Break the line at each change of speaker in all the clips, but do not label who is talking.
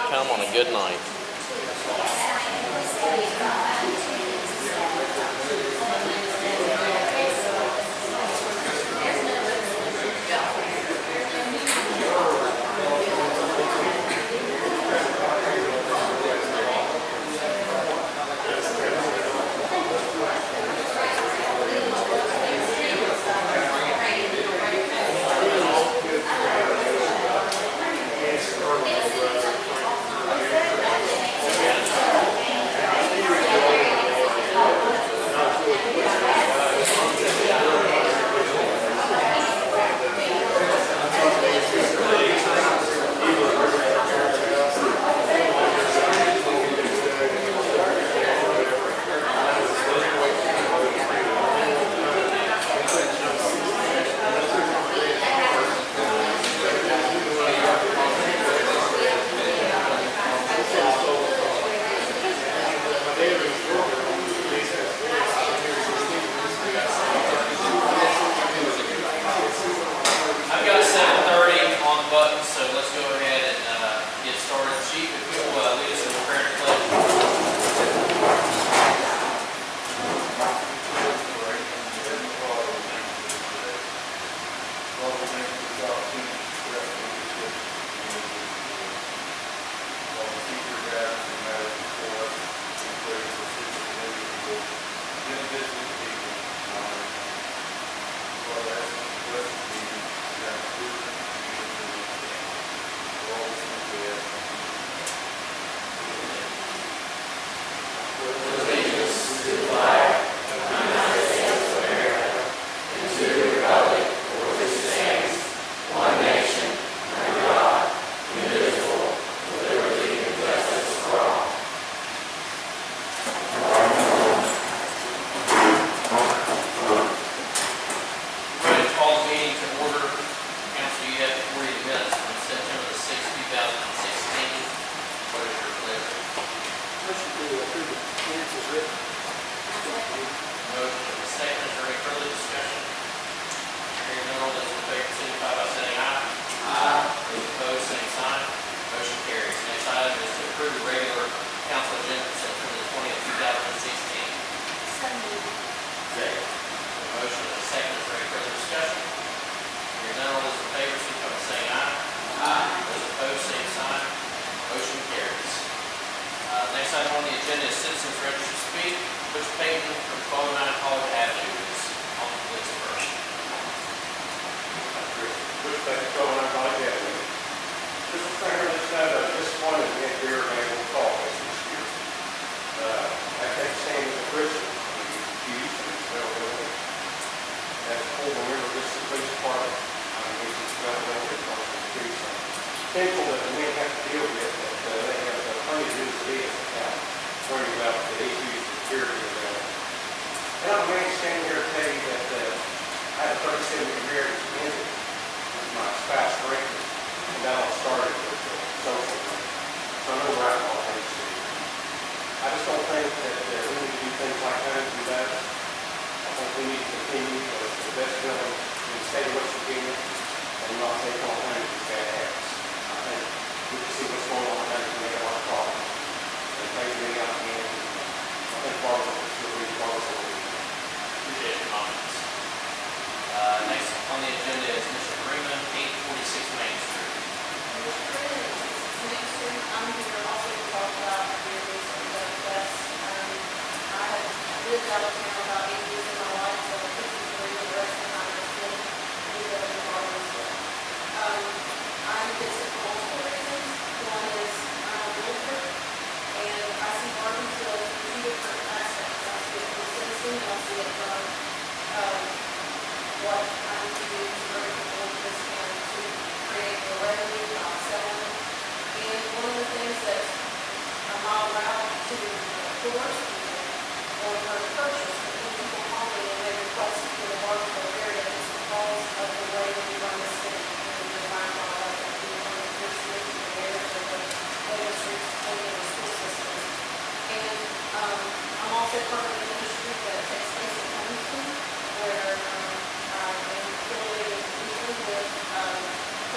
come on a good night.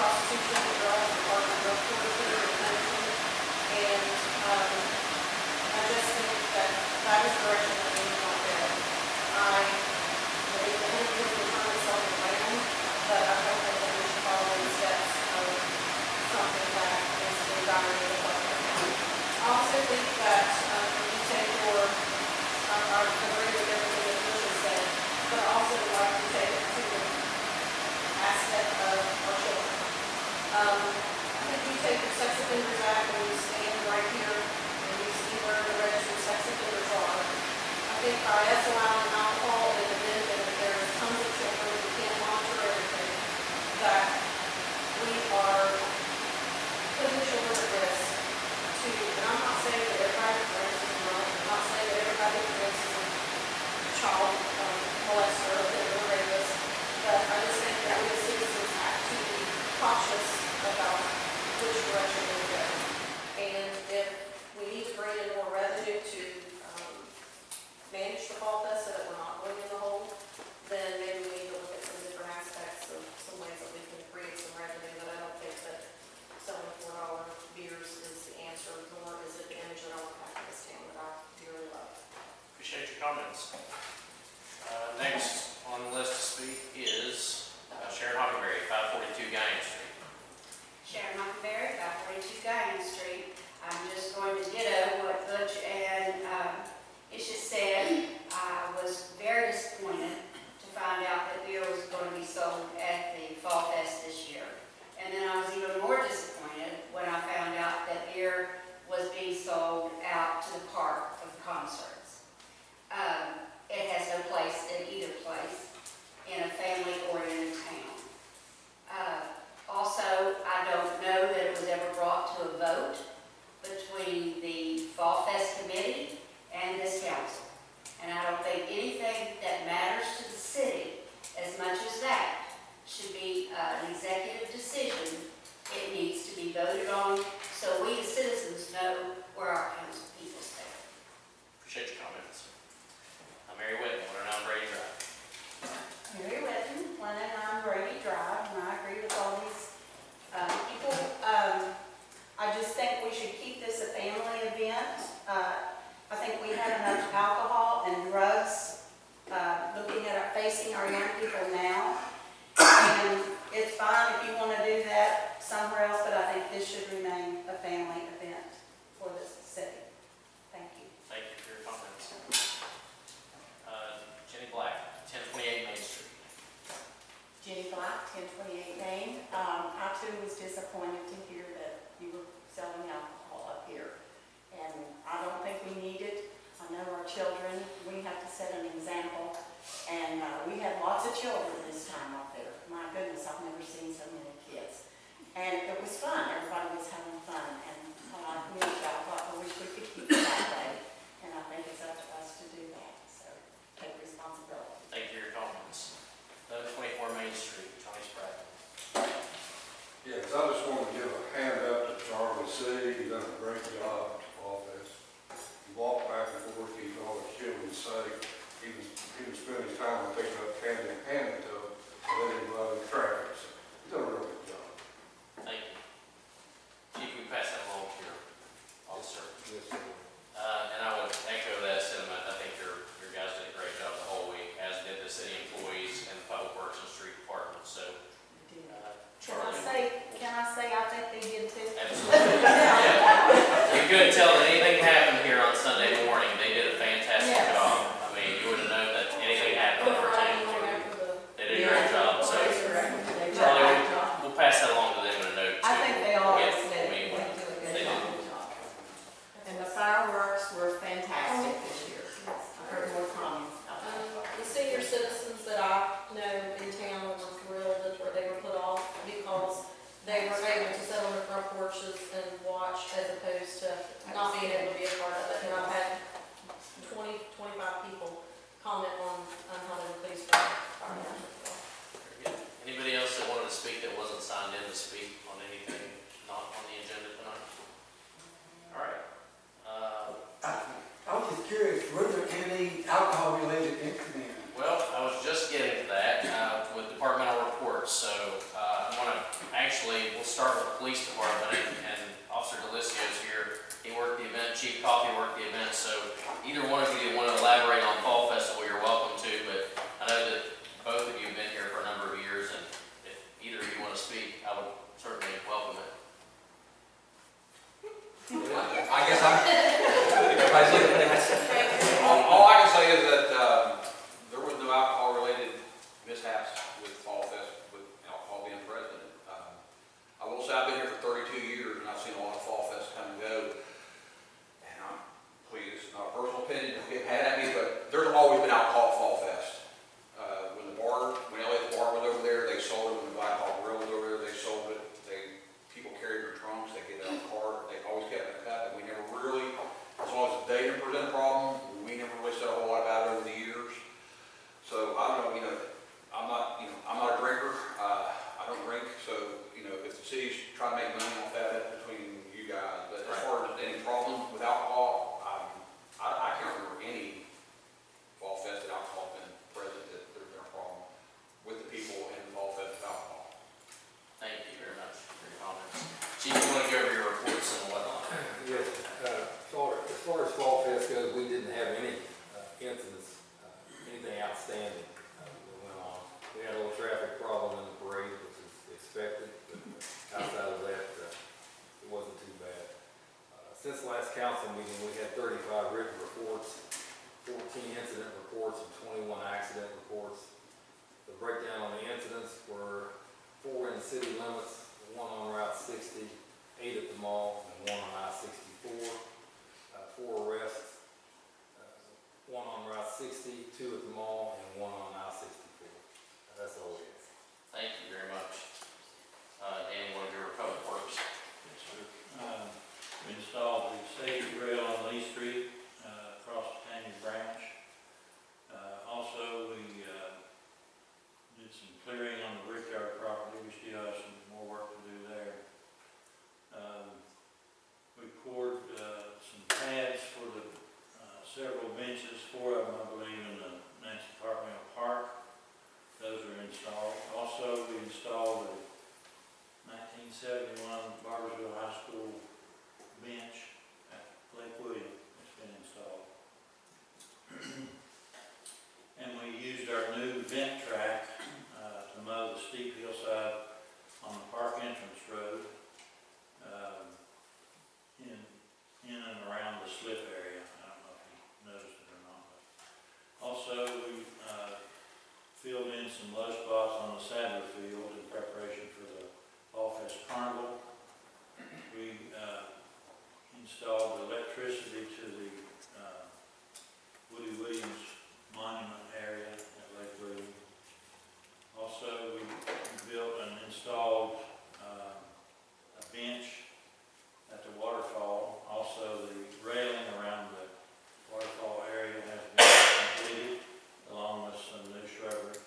Prostitution, drugs, Department of Forestry, and Medicine.
that is the direction that we want to go. I believe the energy will turn itself around, but I don't think that we should follow the steps of something that is designed in the public. I also think that when you take your, I agree with everything that Bush has said, but I also like to take it to the aspect of our children. I think you take your Sex Offenders Act and you stand right here and you see where the registered sex offenders are. I think by us allowing alcohol in the bin, and there are tons of children who can't monitor everything, that we are putting children at risk to, and I'm not saying that everybody who drinks is wrong, I'm not saying that everybody who drinks is a child molester or rapist, but I just think that we as citizens have to be cautious about which direction we go. And if we need to bring in more revenue to manage the fall fest so that we're not going in the hole, then maybe we need to look at some different aspects of some ways that we can create some revenue. But I don't think that selling $4 beers is the answer, nor is it the image that I want back in this town that I dearly love.
Appreciate your comments. Next on the list to speak is Sharon Hockenberry, 542 Guyan Street.
Sharon Hockenberry, 542 Guyan Street. I'm just going to ditto what Butch and Isha said. I was very disappointed to find out that beer was going to be sold at the Fall Fest this year. And then I was even more disappointed when I found out that beer was being sold out to the park of the concerts. It has no place in either place in a family-oriented town. Also, I don't know that it was ever brought to a vote between the Fall Fest Committee and this council. And I don't think anything that matters to the city as much as that should be an executive decision. It needs to be voted on so we as citizens know where our council people stand.
Appreciate your comments. Mary Whitten, 109 Brady Drive.
Mary Whitten, 109 Brady Drive, and I agree with all these people. I just think we should keep this a family event. I think we have enough alcohol and drugs looking at facing our young people now. And it's fine if you want to do that somewhere else, but I think this should remain a family event for the city. Thank you.
Thank you for your comments. Jenny Black, 1028 Main Street.
Jenny Black, 1028 Main. I too was disappointed to hear that you were selling alcohol up here. And I don't think we need it. I know our children, we have to set an example. And we had lots of children this time up there. My goodness, I've never seen so many kids. And it was fun. Everybody was having fun. And like me, I thought, I wish we could keep it that way. And I think it's up to us to do that. So take responsibility.
Thank you for your comments. 24 Main Street, Tony Spratt.
Yes, I just want to give a hand up to Charlie C. He's done a great job at the Fall Fest. He walked back and forth, keeping all the children safe. He was spending his time picking up candy and handing it to them, so they didn't go out in traffic. So he's done a real good job.
Thank you. Chief, we pass that along to your officer.
Yes, sir.
And I would echo that sentiment. I think your guys did a great job the whole week, as did the city employees and the Public Works and Street Department. So, Charlie.
Can I say I think they did too?
Absolutely. Yeah. You couldn't tell that anything happened here on Sunday morning. They did a fantastic job. I mean, you would have known that anything happened in our town. They did a great job. So, Charlie, we'll pass that along to them in a note.
I think they all
Yeah,
said they did a good job.
And the fireworks were fantastic this year. I heard more comments about that.
The senior citizens that I know in town were thrilled that they were put off because they were able to sit on their front porches and watch as opposed to not being able to be a part of it. And I've had 20, 25 people comment on how they were pleased with the fireworks.
Very good. Anybody else that wanted to speak that wasn't signed in to speak on anything not on the agenda tonight? All right.
I was just curious, were there any alcohol-related incidents?
Well, I was just getting to that with departmental reports. So I want to we'll start with the police department, and Officer Delicio's here. He worked the event know Chief Coffee worked the event, so either one of you want to elaborate on Fall Festival, you're welcome to, but I know that both of you have been here for a number of years, and if either of you want to speak, I would certainly welcome it.
I guess everybody's looking at me. All I can say is that there was no alcohol-related mishaps with Fall Fest, with alcohol being present. I will say I've been here for 32 years, and I've seen a lot of Fall Fest come and go. And please, it's not a personal opinion to get mad at me, but there's always been alcohol at Fall Fest. When LA's bar was over there, they sold it. When the Blackhawk Grill was over there, they sold it. People carried their trunks, they get it out of the car, they always kept it in a cup, and we never really, as long as they didn't present a problem, we never really said a whole lot about it over the years. So I don't know, I'm not a drinker, I don't drink, so, if the city's trying to make money off that, that's between you guys. But as far as any problem with alcohol, I can't remember any Fall Fest that alcohol's been present, that there's been a problem with the people in the Fall Fest with alcohol.
Thank you very much for your comments. Chief, you want to go over your reports and whatnot?
Yes, as far as Fall Fest goes, we didn't have any incidents, anything outstanding that went on. We had a little traffic problem in the parade, which is expected, but outside of that, it wasn't too bad. Since the last council meeting, we had 35 written reports, 14 incident reports, and 21 accident reports. The breakdown on the incidents were 4 in the city limits, 1 on Route 60, 8 at the mall, and 1 on I-64. 4 arrests, 1 on Route 60, 2 at the mall, and 1 on I-64. That's all it is.
Thank you very much. Danny, one of your public works.
Yes, sir. We installed the safety rail on Lee Street, across the Tangy Branch. Also, we did some clearing on the Brickyard property. We still have some more work to do there. We poured some pads for the several benches, 4 of them, I believe, in the Nancy Cartwheel Park. Those are installed. Also, we installed the 1971 Barboursville High School bench at Lake William. It's been installed. And we used our new vent track to mow the steep hillside on the park entrance road in and around the slip area. I don't know if you noticed it or not. Also, we filled in some low spots on the Sadler Field in preparation for the Fall Fest Carnival. We installed electricity to the Woody Williams Monument area at Lake William. Also, we built and installed a bench at the waterfall. Also, the railing around the waterfall area has been completed, along with some new shrubbery.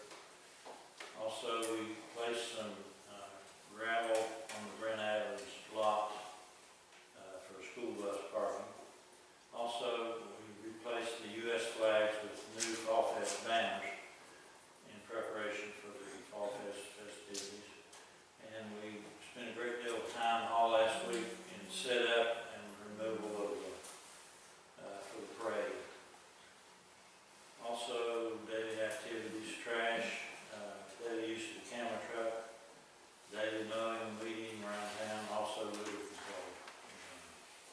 Also, we placed some gravel on the Brent Adams lot for school bus parking. Also, we replaced the U.S. flags with new Fall Fest banners in preparation for the Fall Fest festivities. And we spent a great deal of time all last week in setup and removal of for the parade. Also, daily activities, trash, daily use of the camera truck, daily mowing, weeding around town, also litter control.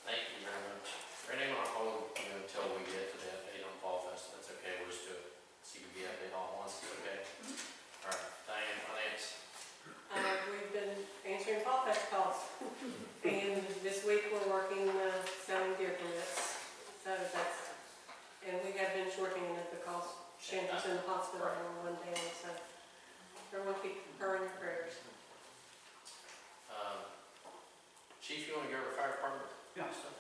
Thank you very much. For anyone on hold, until we get to the update on Fall Fest, that's okay, we'll just do it. CBB update all at once, okay? All right, Diane, finance.
We've been answering Fall Fest calls, and this week we're working selling deer permits. So that's, and we have been shortening it because Shandy's in the hospital on one day, so everyone keep her in your prayers.
Chief, you want to go over fire department?
Yes, sir.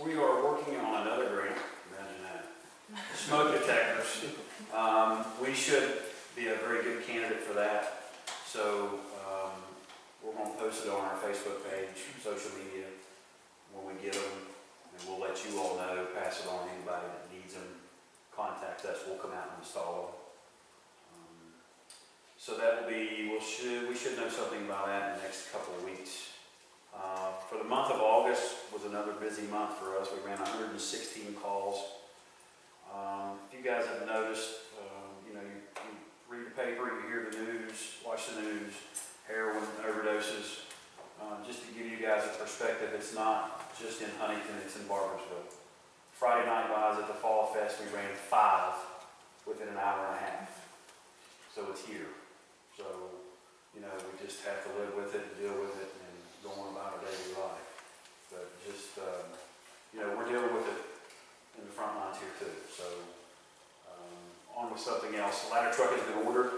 We are working on another grant, imagine that, smoke detectors. We should be a very good candidate for that. So we're going to post it on our Facebook page, social media, when we get them, and we'll let you all know, pass it on to anybody that needs them, contact us, we'll come out and install them. So that will be, we should know something about that in the next couple of weeks. For the The month of August was another busy month for us. We ran 116 calls. If you guys have noticed, you know, you read the paper, you hear the news, watch the news, heroin overdoses. Just to give you guys a perspective, it's not just in Huntington, it's in Barboursville. Friday night buys at the Fall Fest, we ran 5 within an hour and a half. So it's here. So, you know, we just have to live with it and deal with it and go on about our daily life. But just, you know, we're dealing with it in the front lines here too. So, on with something else. The ladder truck has been ordered.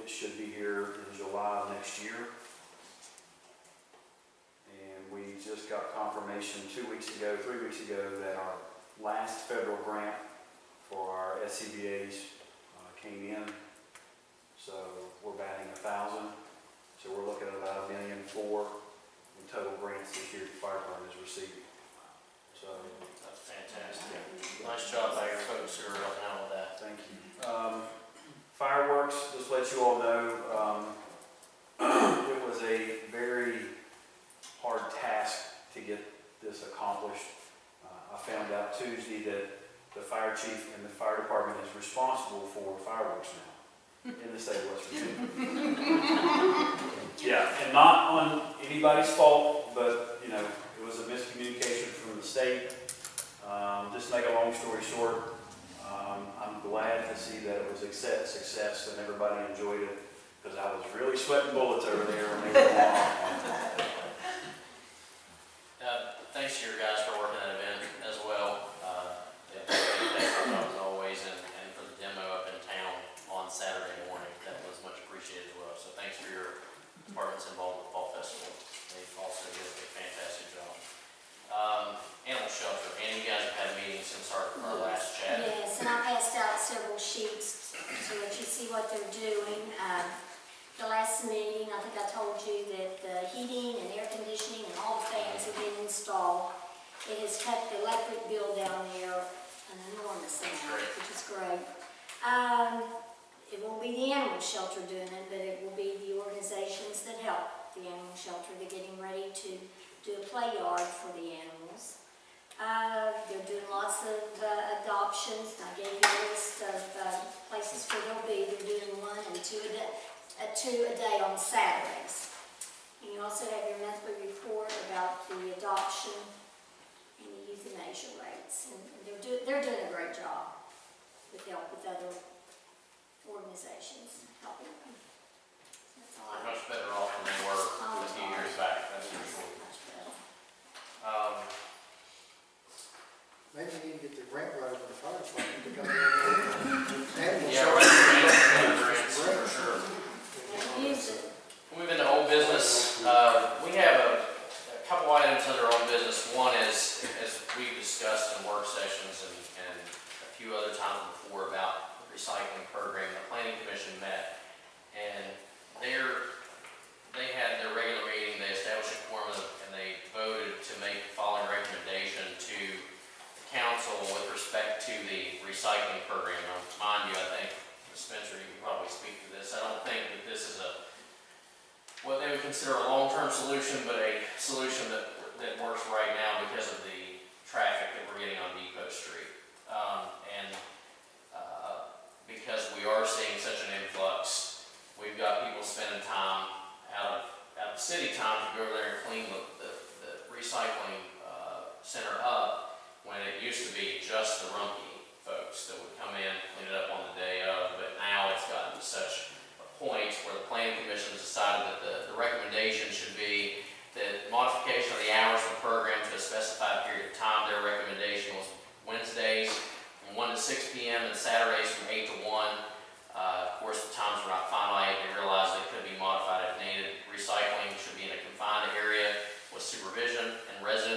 It should be here in July of next year. And we just got confirmation 3 weeks ago, that our last federal grant for our SCBA's came in. So we're batting 1,000. So we're looking at about $1.4 million in total grants this year the fire department has received. So
That's fantastic. Nice job by your folks who are helping out with that.
thank you. Fireworks, just to let you all know, it was a very hard task to get this accomplished. I found out Tuesday that the fire chief and the fire department is responsible for fireworks now in the state of West Virginia. Yeah, and not on anybody's fault, but, you know, it was a miscommunication from the state. Just to make a long story short, I'm glad to see that it was a success and everybody enjoyed it, because I was really sweating bullets over there when they were on.
Thanks to your guys for working that event as well. They did a fantastic job as always, and for the demo up in town on Saturday morning. That was much appreciated as well. So thanks for your departments involved with the Fall Festival. They also did a fantastic job. Animal shelter. And you guys have had a meeting since our last chat.
Yes, and I passed out several sheets so that you see what they're doing. The last meeting, I think I told you that the heating and air conditioning and all the fans have been installed. It has cut the electric bill down there an enormous amount, which is great. It won't be the animal shelter doing it, but it will be the organizations that help the animal shelter. They're getting ready to do a play yard for the animals. They're doing lots of adoptions. I gave you a list of places where they'll be. They're doing 1 and 2 a day on Saturdays. And you also have your monthly report about the adoption and the euthanasia rates. And they're doing a great job with help with other organizations helping them. That's all.
They're much better off than they were a few years back, that's for sure.
Much better.
Maybe we need to get the grant writer from the fire department to come in and
Yeah, grants, for sure.
Use it.
Moving to old business, we have a couple items under old business. One is, as we've discussed in work sessions and a few other times before about the recycling program, the Planning Commission met, and they had their regular meeting, they established a quorum, and they voted to make the following recommendation to the council with respect to the recycling program. Now, mind you, I think, Spencer, you can probably speak to this. I don't think that this is what they would consider a long-term solution, but a solution that works right now because of the traffic that we're getting on Depot Street. Because we are seeing such an influx, we've got people spending time out of city time to go over there and clean the recycling center up, when it used to be just the Rumpke folks that would come in, clean it up on the day of, but now it's gotten to such a point where the Planning Commission has decided that the recommendation should be that modification of the hours of the program to a specified period of time. Their recommendation was Wednesdays from 1 to 6 p.m. and Saturdays from 8 to 1. Of course, the times were not finalized. They realized they could be modified if needed. Recycling should be in a confined area with supervision, and residents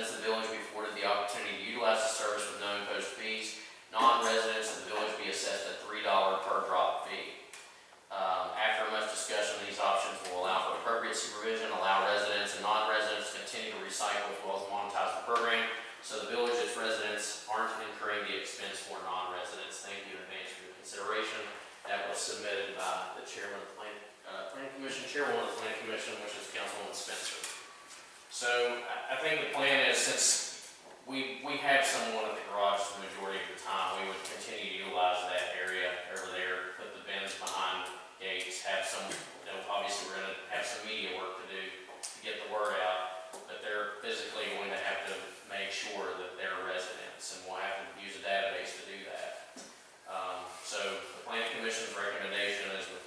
So I think the plan is, since we have someone at the garage the majority of the time, we would continue to utilize that area over there, put the bins behind gates, have some, obviously we're gonna have some media work to do to get the word out, but they're physically going to have to make sure that they're residents, and we'll have to use a database to do that. So the planning commission's recommendation is the